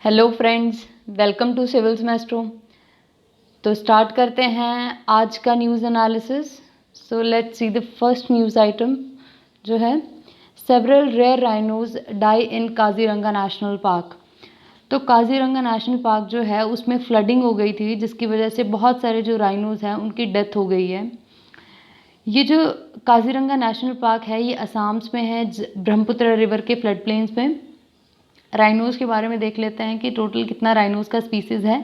Hello friends, welcome to civils maestro. तो start करते हैं आज का news analysis. So let's see the first news item जो है several rare rhinos die in Kaziranga national park. तो काजीरंगा नेशनल पार्क जो है उसमें फ्लडिंग हो गई थी, जिसकी वजह से बहुत सारे जो राइनोज हैं उनकी डेथ हो गई है। ये जो काजीरंगा नेशनल पार्क है ये असम में है, ब्रह्मपुत्र रिवर के फ्लड प्लेन्स में। राइनोज़ के बारे में देख लेते हैं कि टोटल कितना राइनोज़ का स्पीसीज़ है।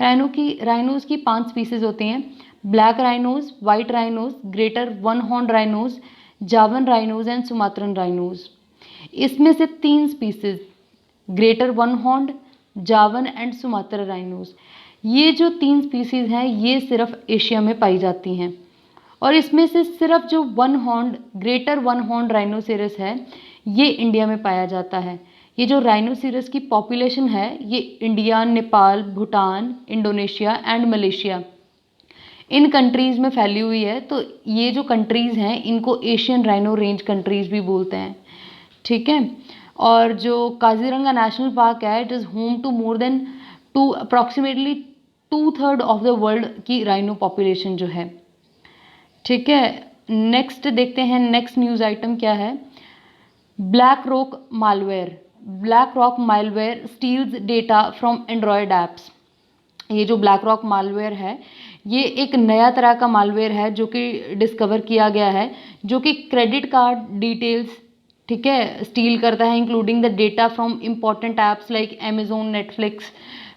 राइनोज़ की 5 स्पीसीज़ होती हैं: black राइनोज़, white राइनोज़, greater one horn राइनोज़, जावन राइनोज़ एंड सुमात्रन राइनोज़। इसमें से 3 स्पीसीज़ ग्रेटर वन हॉर्न, जावन एंड सुमात्रा राइनोज़, ये जो 3 स्पीसीज़ हैं ये सिर्फ एशिया में पाई जाती हैं। और इसमें से सिर्फ जो ग्रेटर वन हॉर्न राइनोसेरस है ये इंडिया में पाया जाता है। ये जो राइनोसेरस की पॉपुलेशन है ये India, Nepal, Bhutan, Indonesia and Malaysia in countries में फैली हुई है। तो ये जो कंट्रीज़ हैं इनको एशियन राइनो रेंज कंट्रीज़ भी बोलते हैं, ठीक है। और जो काजीरंगा नेशनल पार्क है it is home to more than approximately 2/3 of the world की राइनो पॉपुलेशन जो है, ठीक है। नेक्स्ट देखते हैं, नेक्स्ट न्यूज़ आइटम क्या है। Black rock malware steals data from Android apps. ये जो ब्लैक रॉक मालवेयर है ये एक नया तरह का मालवेयर है जो कि डिस्कवर किया गया है, जो कि क्रेडिट कार्ड डिटेल्स, ठीक है, स्टील करता है, including the data from important apps like Amazon, Netflix,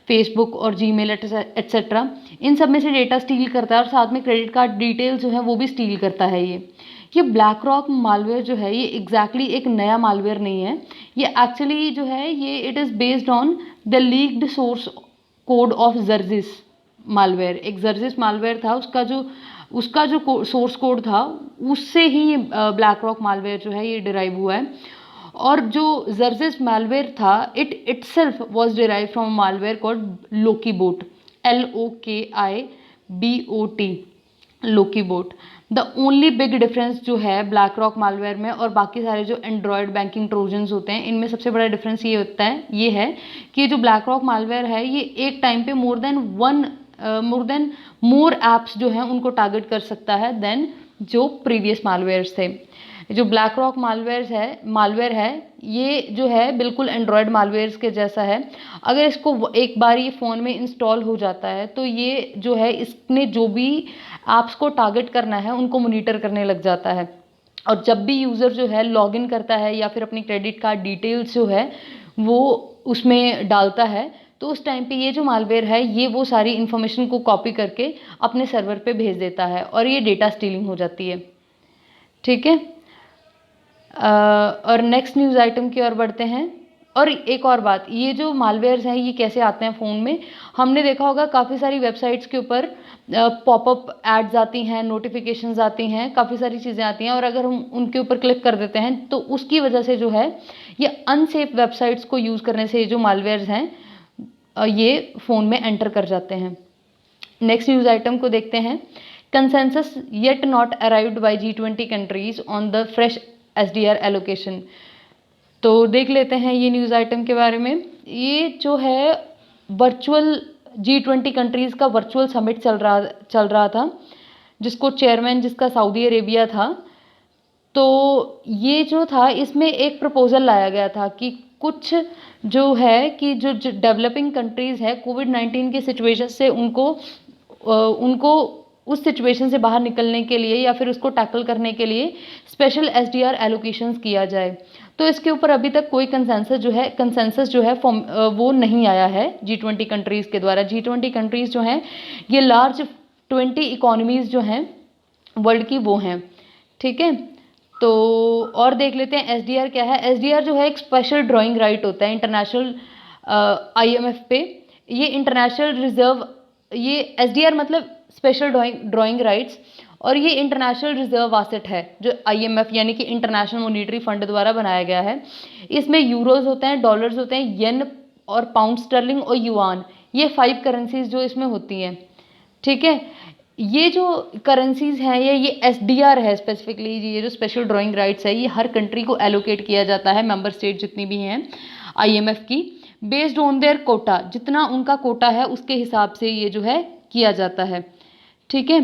Facebook और जीमेल एट्सेट्रा। इन सब में से डेटा स्टील करता है और साथ में क्रेडिट कार्ड डिटेल्स जो है वो भी स्टील करता है। ये ब्लैक रॉक मालवेयर जो है ये एग्जैक्टली एक नया मालवेयर नहीं है। ये एक्चुअली जो है ये it is based on the leaked source code of Jarjis malware. एक जर्जिस मालवेयर था, उसका जो सोर्स कोड था उससे ही ब्लैक रॉक मालवेयर जो है ये डिराइव हुआ है। और जो जर्जिस मालवेयर था it itself was derive from malware called LokiBot, LOKIBOT, LokiBot. The only big difference जो है ब्लैक रॉक मालवेयर में और बाकी सारे जो एंड्रॉयड बैंकिंग ट्रोजन्स होते हैं इनमें सबसे बड़ा डिफरेंस ये है कि जो ब्लैक रॉक मालवेयर है ये एक टाइम पे मोर ऐप्स जो हैं उनको टारगेट कर सकता है देन जो प्रीवियस मालवेयर्स थे। जो ब्लैक रॉक मालवेयर है ये जो है बिल्कुल एंड्रॉयड मालवेयर्स के जैसा है। अगर इसको एक बार ये फ़ोन में इंस्टॉल हो जाता है तो ये जो है इसने जो भी ऐप्स को टारगेट करना है उनको मॉनिटर करने लग जाता है। और जब भी यूज़र जो है लॉगिन करता है या फिर अपनी क्रेडिट कार्ड डिटेल्स जो है वो उसमें डालता है तो उस टाइम पे ये जो मालवेयर है ये वो सारी इन्फॉर्मेशन को कॉपी करके अपने सर्वर पे भेज देता है और ये डेटा स्टीलिंग हो जाती है, ठीक है। और नेक्स्ट न्यूज़ आइटम की ओर बढ़ते हैं। और एक और बात, ये जो मालवेयर्स हैं ये कैसे आते हैं फ़ोन में, हमने देखा होगा काफ़ी सारी वेबसाइट्स के ऊपर पॉपअप एड्स आती हैं, नोटिफिकेशंस आती हैं, काफ़ी सारी चीज़ें आती हैं और अगर हम उनके ऊपर क्लिक कर देते हैं तो उसकी वजह से जो है ये अनसेफ वेबसाइट्स को यूज़ करने से ये जो मालवेयर्स हैं ये फ़ोन में एंटर कर जाते हैं। नेक्स्ट न्यूज़ आइटम को देखते हैं। Consensus yet not arrived by G20 countries on the fresh SDR allocation. तो देख लेते हैं ये न्यूज़ आइटम के बारे में। ये जो है वर्चुअल G20 कंट्रीज़ का वर्चुअल समिट चल रहा था जिसको चेयरमैन जिसका सऊदी अरेबिया था। तो ये जो था इसमें एक प्रपोज़ल लाया गया था कि कुछ जो है कि जो डेवलपिंग कंट्रीज़ है कोविड-19 की सिचुएशन से उनको उस सिचुएशन से बाहर निकलने के लिए या फिर उसको टैकल करने के लिए स्पेशल SDR एलोकेशंस किया जाए। तो इसके ऊपर अभी तक कोई कंसेंसस जो है वो नहीं आया है G20 कंट्रीज़ के द्वारा। G20 कंट्रीज़ जो हैं ये लार्ज 20 इकोनॉमीज़ जो हैं वर्ल्ड की वो हैं, ठीक है। तो और देख लेते हैं SDR क्या है। SDR जो है एक स्पेशल ड्राइंग राइट होता है इंटरनेशनल IMF पे। ये इंटरनेशनल रिजर्व, ये SDR मतलब स्पेशल ड्राइंग राइट्स, और ये इंटरनेशनल रिजर्व एसेट है जो IMF यानी कि इंटरनेशनल मॉनिटरी फंड द्वारा बनाया गया है। इसमें यूरोज होते हैं, डॉलर्स होते हैं, येन और पाउंड स्टर्लिंग और युआन, ये 5 करेंसीज जो इसमें होती हैं, ठीक है। ये जो करेंसीज हैं ये SDR है स्पेसिफिकली। ये जो स्पेशल ड्राइंग राइट्स है ये हर कंट्री को एलोकेट किया जाता है, मेंबर स्टेट जितनी भी हैं IMF की। बेस्ड ऑन देयर कोटा, जितना उनका कोटा है उसके हिसाब से ये जो है किया जाता है। ठीक है,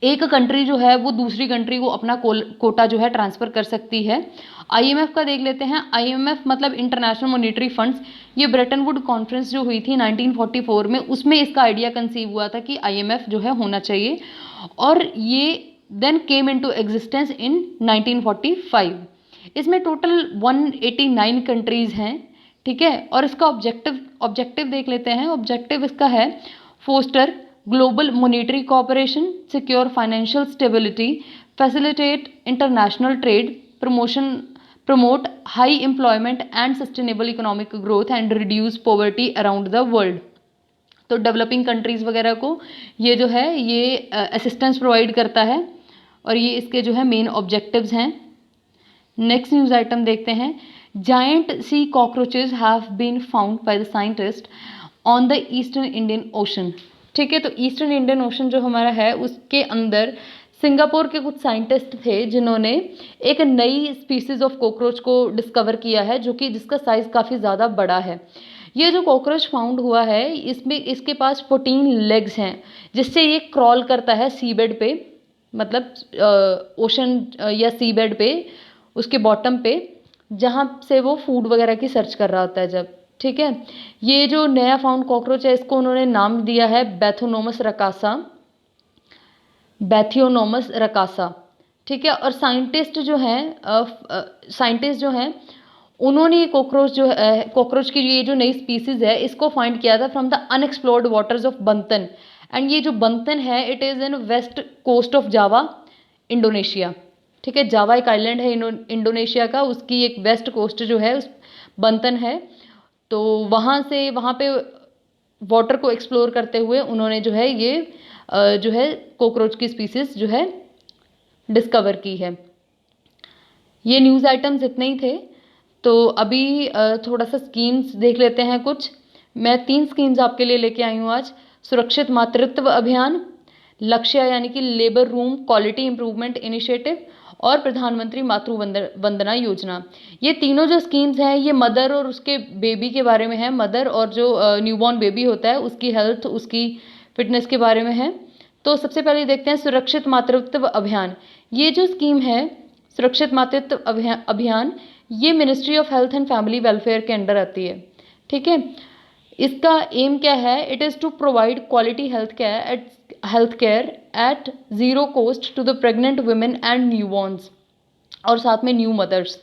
एक कंट्री जो है वो दूसरी कंट्री को अपना कोटा जो है ट्रांसफ़र कर सकती है। आईएमएफ का देख लेते हैं। आईएमएफ मतलब इंटरनेशनल मॉनेटरी फंड्स, ये ब्रेटन वुड कॉन्फ्रेंस जो हुई थी 1944 में, उसमें इसका आइडिया कंसीव हुआ था कि आईएमएफ जो है होना चाहिए, और ये then came into existence in 1945। इसमें टोटल 189 कंट्रीज़ हैं। ठीक है, और इसका ऑब्जेक्टिव देख लेते हैं। ऑब्जेक्टिव इसका है foster global monetary cooperation, secure financial stability, facilitate international trade, promote high employment and sustainable economic growth and reduce poverty around the world. तो डेवलपिंग कंट्रीज़ वगैरह को ये जो है ये असिस्टेंस प्रोवाइड करता है, और ये इसके जो है मेन ऑब्जेक्टिव्स हैं। नेक्स्ट न्यूज़ आइटम देखते हैं। Giant sea cockroaches have been found by the scientist on the eastern Indian Ocean. ठीक है, तो ईस्टर्न इंडियन ओशन जो हमारा है उसके अंदर सिंगापुर के कुछ साइंटिस्ट थे जिन्होंने एक नई स्पीसीज ऑफ कॉकरोच को डिस्कवर किया है, जो कि जिसका साइज़ काफ़ी ज़्यादा बड़ा है। ये जो कॉकरोच फाउंड हुआ है इसमें इसके पास 14 लेग्स हैं, जिससे ये क्रॉल करता है सीबेड पे, मतलब ओशन या सीबेड पे, उसके बॉटम पे, जहाँ से वो फूड वगैरह की सर्च कर रहा होता है जब। ठीक है, ये जो नया फाउंड कॉकरोच है इसको उन्होंने नाम दिया है बैथियोनोमस रकासा। ठीक है, और साइंटिस्ट जो हैं उन्होंने ये कॉकरोच की ये जो नई स्पीसीज है इसको फाइंड किया था from the unexplored waters of Banten. And ये जो बंतन है it is in west coast of Java, Indonesia. ठीक है, जावा एक आइलैंड है इंडोनेशिया का, उसकी एक वेस्ट कोस्ट जो है उस बंतन है। तो वहाँ पे वाटर को एक्सप्लोर करते हुए उन्होंने जो है ये जो है कॉकरोच की स्पीसीज जो है डिस्कवर की है। ये न्यूज़ आइटम्स इतने ही थे। तो अभी थोड़ा सा स्कीम्स देख लेते हैं कुछ। मैं 3 स्कीम्स आपके लिए लेके आई हूँ आज। सुरक्षित मातृत्व अभियान, लक्ष्य यानी कि labour room quality improvement initiative, और प्रधानमंत्री मातृ वंदना योजना। ये तीनों जो स्कीम्स हैं ये मदर और उसके बेबी के बारे में है। मदर और जो न्यूबॉर्न बेबी होता है उसकी हेल्थ, उसकी फिटनेस के बारे में है। तो सबसे पहले देखते हैं सुरक्षित मातृत्व अभियान। ये जो स्कीम है सुरक्षित मातृत्व अभियान, ये ministry of health and family welfare के अंडर आती है। ठीक है, इसका एम क्या है? It is to provide quality health care at zero cost to the pregnant women and newborns, और साथ में न्यू मदर्स।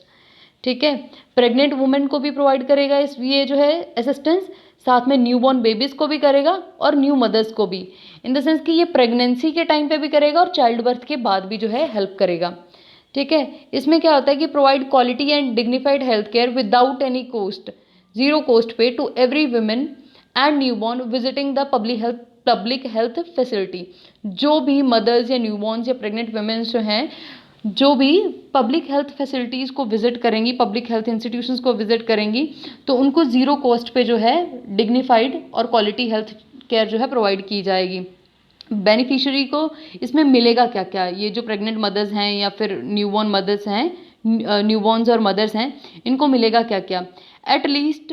ठीक है, प्रेग्नेंट वुमेन को भी प्रोवाइड करेगा ये जो है असिस्टेंस, साथ में न्यूबॉर्न बेबीज़ को भी करेगा और न्यू मदर्स को भी, इन द सेंस कि ये प्रेगनेंसी के टाइम पे भी करेगा और चाइल्ड बर्थ के बाद भी जो है हेल्प करेगा। ठीक है, इसमें क्या होता है कि provide quality and dignified health care without any cost, zero cost पे to every women and newborn visiting the public health facility. जो भी मदर्स या न्यूबॉर्न्स या प्रेग्नेंट वुमेन्स जो हैं, जो भी पब्लिक हेल्थ फैसिलिटीज़ को विजिट करेंगी, पब्लिक हेल्थ इंस्टीट्यूशंस को विजिट करेंगी, तो उनको ज़ीरो कॉस्ट पे जो है डिग्निफाइड और क्वालिटी हेल्थ केयर जो है प्रोवाइड की जाएगी। बेनिफिशियरी को इसमें मिलेगा क्या क्या? ये जो प्रेग्नेंट मदर्स हैं या फिर न्यूबॉर्न मदर्स हैं, न्यूबॉर्न्स और मदर्स हैं, इनको मिलेगा क्या क्या? एटलीस्ट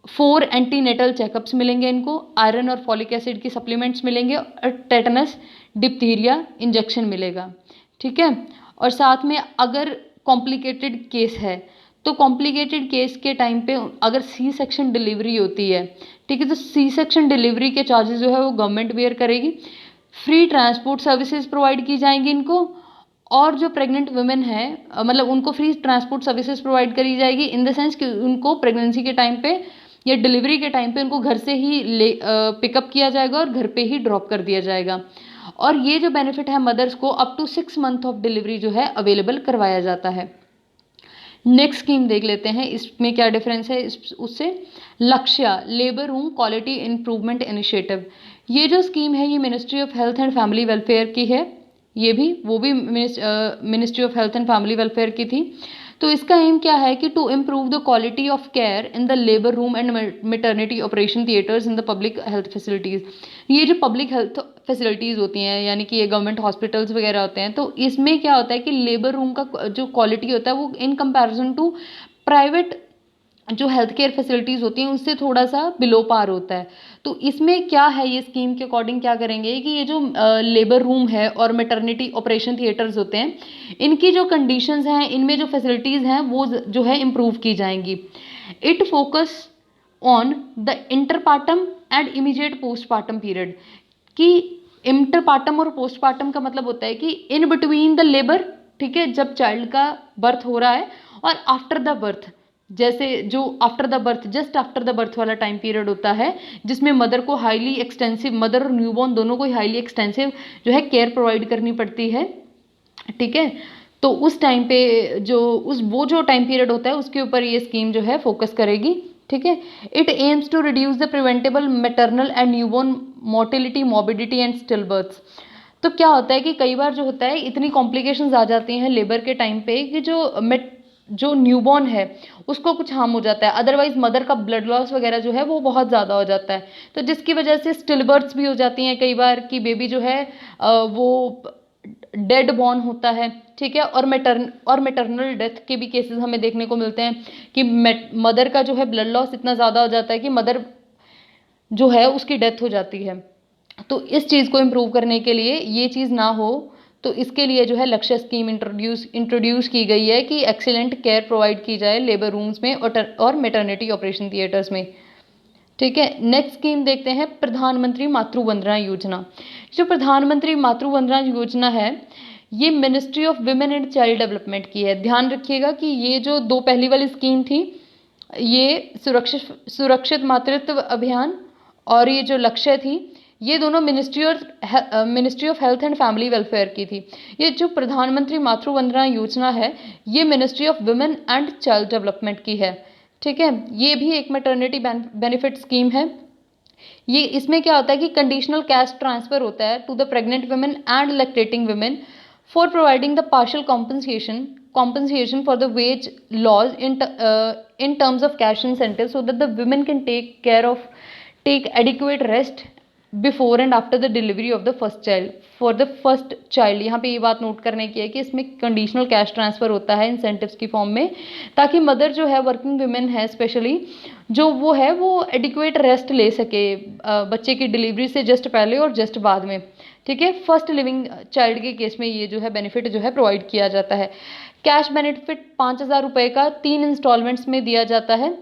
4 एंटीनेटल चेकअप्स मिलेंगे इनको, आयरन और फॉलिक एसिड की सप्लीमेंट्स मिलेंगे, और टेटनस डिप्थीरिया इंजेक्शन मिलेगा। ठीक है, और साथ में अगर कॉम्प्लिकेटेड केस है तो कॉम्प्लिकेटेड केस के टाइम पे अगर सी सेक्शन डिलीवरी होती है, ठीक है, तो सी सेक्शन डिलीवरी के चार्जेस जो है वो गवर्नमेंट बेयर करेगी। फ्री ट्रांसपोर्ट सर्विसेज प्रोवाइड की जाएंगी इनको, और जो प्रेग्नेंट वुमेन है मतलब उनको फ्री ट्रांसपोर्ट सर्विसेज प्रोवाइड करी जाएगी, इन द सेंस कि उनको प्रेगनेंसी के टाइम पे या डिलीवरी के टाइम पे उनको घर से ही पिकअप किया जाएगा और घर पे ही ड्रॉप कर दिया जाएगा। और ये जो बेनिफिट है मदर्स को up to 6 month of delivery जो है अवेलेबल करवाया जाता है। नेक्स्ट स्कीम देख लेते हैं, इसमें क्या डिफरेंस है उससे। Laqshya labour room quality improvement initiative. ये जो स्कीम है ये ministry of health and family welfare की है। वो भी ministry of health and family welfare की थी। तो इसका एम क्या है कि to improve the quality of care in the labour room and maternity operation theatres in the public health facilities. ये जो पब्लिक हेल्थ फैसिलिटीज़ होती हैं, यानी कि ये गवर्नमेंट हॉस्पिटल्स वगैरह होते हैं, तो इसमें क्या होता है कि लेबर रूम का जो क्वालिटी होता है वो इन कंपैरिजन टू प्राइवेट जो हेल्थ केयर फैसिलिटीज़ होती हैं उससे थोड़ा सा बिलो पार होता है। तो इसमें क्या है, ये स्कीम के अकॉर्डिंग क्या करेंगे कि ये जो लेबर रूम है और मैटरनिटी ऑपरेशन थिएटर्स होते हैं, इनकी जो कंडीशंस हैं, इनमें जो फैसिलिटीज़ हैं वो जो है इम्प्रूव की जाएंगी। It focus on the intrapartum and immediate postpartum period, कि इंटरपार्टम और पोस्टपार्टम का मतलब होता है कि इन बिटवीन द लेबर, ठीक है, जब चाइल्ड का बर्थ हो रहा है, और आफ्टर द बर्थ, जैसे जो after the birth, just after the birth वाला टाइम पीरियड होता है, जिसमें मदर को हाईली एक्सटेंसिव, मदर और न्यूबॉर्न दोनों को हाईली एक्सटेंसिव जो है केयर प्रोवाइड करनी पड़ती है, ठीक है। तो उस टाइम पे जो वो जो टाइम पीरियड होता है उसके ऊपर ये स्कीम जो है फोकस करेगी, ठीक है। It aims to reduce the preventable maternal and newborn mortality, morbidity and stillbirths. तो क्या होता है कि कई बार जो होता है इतनी कॉम्प्लिकेशंस आ जाती हैं लेबर के टाइम पे कि जो न्यूबॉर्न है उसको कुछ हार्म हो जाता है, अदरवाइज मदर का ब्लड लॉस वगैरह जो है वो बहुत ज़्यादा हो जाता है। तो जिसकी वजह से स्टिल बर्थ्स भी हो जाती हैं कई बार, कि बेबी जो है वो डेड बॉर्न होता है, ठीक है। और मैटरनल डेथ के भी केसेस हमें देखने को मिलते हैं कि मदर का जो है ब्लड लॉस इतना ज़्यादा हो जाता है कि मदर जो है उसकी डेथ हो जाती है। तो इस चीज़ को इम्प्रूव करने के लिए, ये चीज़ ना हो, तो इसके लिए जो है लक्ष्य स्कीम इंट्रोड्यूस की गई है कि एक्सीलेंट केयर प्रोवाइड की जाए लेबर रूम्स में और मैटरनिटी ऑपरेशन थिएटर्स में, ठीक है। नेक्स्ट स्कीम देखते हैं, प्रधानमंत्री मातृ वंदना योजना। जो प्रधानमंत्री मातृ वंदना योजना है, ये ministry of women and child development की है। ध्यान रखिएगा कि ये जो दो पहली वाली स्कीम थी, ये सुरक्षित मातृत्व अभियान और ये जो लक्ष्य थी, ये दोनों ministry of health and family welfare की थी। ये जो प्रधानमंत्री मातृ वंदना योजना है, ये ministry of women and child development की है, ठीक है। ये भी एक मैटरनिटी बेनिफिट स्कीम है। ये इसमें क्या होता है कि कंडीशनल कैश ट्रांसफर होता है to the pregnant women and lactating women for providing the partial compensation for the wage laws in terms of cash incentive, so that the women can take adequate rest before and after the delivery of the first child, for the first child. यहाँ पे ये बात note करने की है कि इसमें conditional cash transfer होता है इंसेंटिव्स की फॉर्म में, ताकि मदर जो है, वर्किंग वुमेन है स्पेशली, जो वो है वो एडिक्वेट रेस्ट ले सके बच्चे की डिलीवरी से जस्ट पहले और जस्ट बाद में, ठीक है। फर्स्ट लिविंग चाइल्ड के केस में ये जो है बेनिफिट जो है प्रोवाइड किया जाता है। कैश बेनिफिट 5,000 रुपये का 3 इंस्टॉलमेंट्स में दिया जाता है।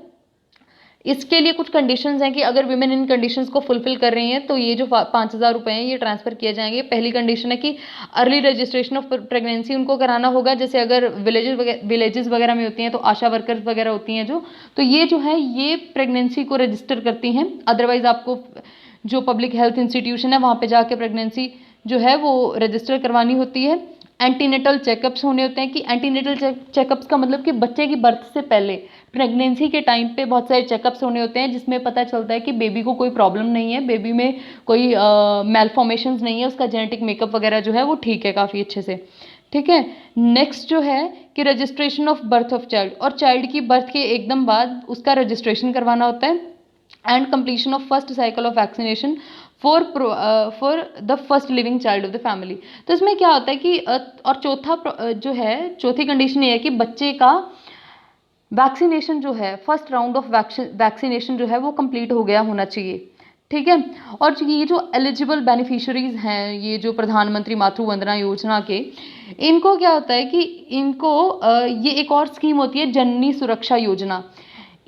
इसके लिए कुछ कंडीशंस हैं कि अगर विमेन इन कंडीशंस को फुलफिल कर रही हैं तो ये जो 5,000 रुपये हैं ये ट्रांसफ़र किए जाएंगे। पहली कंडीशन है कि अर्ली रजिस्ट्रेशन ऑफ प्रेगनेंसी उनको कराना होगा, जैसे अगर विलेजेस वगैरह में होती हैं तो आशा वर्कर्स वगैरह होती हैं तो ये जो है ये प्रेगनेंसी को रजिस्टर करती हैं। अदरवाइज़ आपको जो पब्लिक हेल्थ इंस्टीट्यूशन है वहाँ पर जाके प्रेगनेंसी जो है वो रजिस्टर करवानी होती है। एंटीनेटल चेकअप्स होने होते हैं, कि एंटीनेटल चेकअप्स का मतलब कि बच्चे की बर्थ से पहले प्रेगनेंसी के टाइम पे बहुत सारे चेकअप्स होने होते हैं, जिसमें पता चलता है कि बेबी को कोई प्रॉब्लम नहीं है, बेबी में कोई मेलफॉर्मेशंस नहीं है, उसका जेनेटिक मेकअप वगैरह जो है वो ठीक है काफ़ी अच्छे से, ठीक है। नेक्स्ट जो है कि registration of birth of child, और चाइल्ड की बर्थ के एकदम बाद उसका रजिस्ट्रेशन करवाना होता है। And completion of first cycle of vaccination for the first living child of the family. तो इसमें क्या होता है कि और चौथी कंडीशन ये है कि बच्चे का वैक्सीनेशन जो है, फर्स्ट राउंड ऑफ वैक्सीनेशन जो है वो कंप्लीट हो गया होना चाहिए, ठीक है। और ये जो एलिजिबल बेनिफिशरीज हैं, ये जो प्रधानमंत्री मातृ वंदना योजना के, इनको क्या होता है कि इनको ये एक और स्कीम होती है जननी सुरक्षा योजना,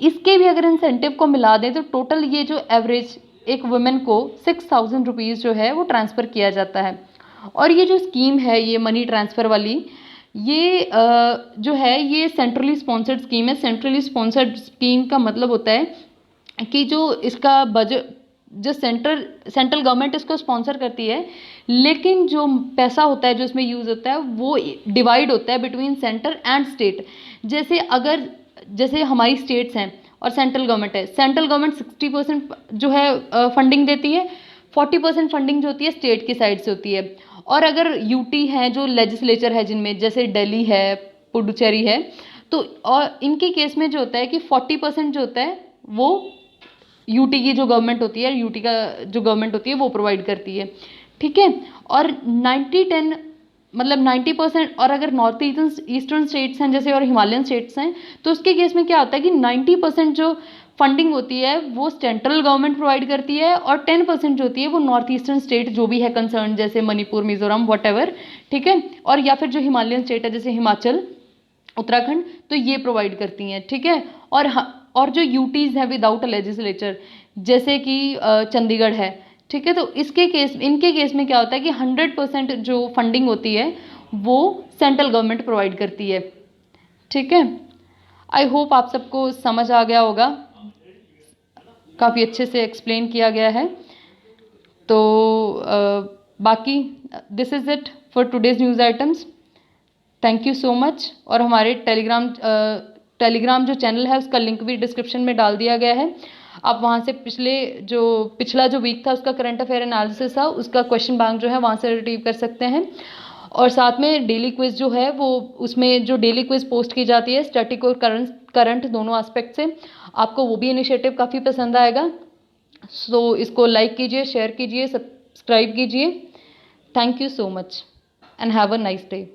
इसके भी अगर इंसेंटिव को मिला दें तो टोटल ये जो एवरेज एक वुमेन को 6,000 रुपीज़ जो है वो ट्रांसफ़र किया जाता है। और ये जो स्कीम है, ये मनी ट्रांसफ़र वाली, ये जो है ये सेंट्रली स्पॉन्सर्ड स्कीम है। सेंट्रली स्पॉन्सर्ड स्कीम का मतलब होता है कि जो इसका बजट, जो सेंट्रल गवर्नमेंट इसको स्पॉन्सर करती है, लेकिन जो पैसा होता है जो इसमें यूज़ होता है वो डिवाइड होता है बिटवीन सेंटर एंड स्टेट। जैसे हमारी स्टेट्स हैं और सेंट्रल गवर्नमेंट है, सेंट्रल गवर्नमेंट 60% जो है फंडिंग देती है, 40% फंडिंग जो होती है स्टेट की साइड से होती है। और अगर यूटी है, जो लेजिस्लेचर है जिनमें, जैसे दिल्ली है, पुडुचेरी है, तो और इनके केस में जो होता है कि 40% जो होता है वो यूटी की जो गवर्नमेंट होती है, यूटी का जो गवर्नमेंट होती है वो प्रोवाइड करती है, ठीक है। और 90-10 मतलब 90%, और अगर नॉर्थ ईस्टर्न स्टेट्स हैं जैसे और हिमालयन स्टेट्स हैं, तो उसके केस में क्या होता है कि 90% जो फंडिंग होती है वो सेंट्रल गवर्नमेंट प्रोवाइड करती है, और 10% जो होती है वो नॉर्थ ईस्टर्न स्टेट जो भी है कंसर्न, जैसे मणिपुर, मिजोरम, वॉट, ठीक है, और या फिर जो हिमालयन स्टेट है जैसे हिमाचल, उत्तराखंड, तो ये प्रोवाइड करती हैं, ठीक है। और जो यूटीज़ हैं विदाउट अ लेजिस्लेचर, जैसे कि चंडीगढ़ है, ठीक है, तो इनके केस में क्या होता है कि 100% जो फंडिंग होती है वो सेंट्रल गवर्नमेंट प्रोवाइड करती है, ठीक है। आई होप आप सबको समझ आ गया होगा, काफ़ी अच्छे से एक्सप्लेन किया गया है। तो बाकी this is it for today's news items. Thank you so much. और हमारे टेलीग्राम जो चैनल है उसका लिंक भी डिस्क्रिप्शन में डाल दिया गया है। आप वहाँ से पिछला जो वीक था उसका करंट अफेयर एनालिसिस था, उसका क्वेश्चन बैंक जो है वहाँ से रिट्रीव कर सकते हैं। और साथ में डेली क्विज जो है वो, उसमें जो डेली क्विज पोस्ट की जाती है स्टैटिक और करंट दोनों एस्पेक्ट से, आपको वो भी इनिशिएटिव काफ़ी पसंद आएगा। सो इसको लाइक कीजिए, शेयर कीजिए, सब्सक्राइब कीजिए। Thank you so much and have a nice day.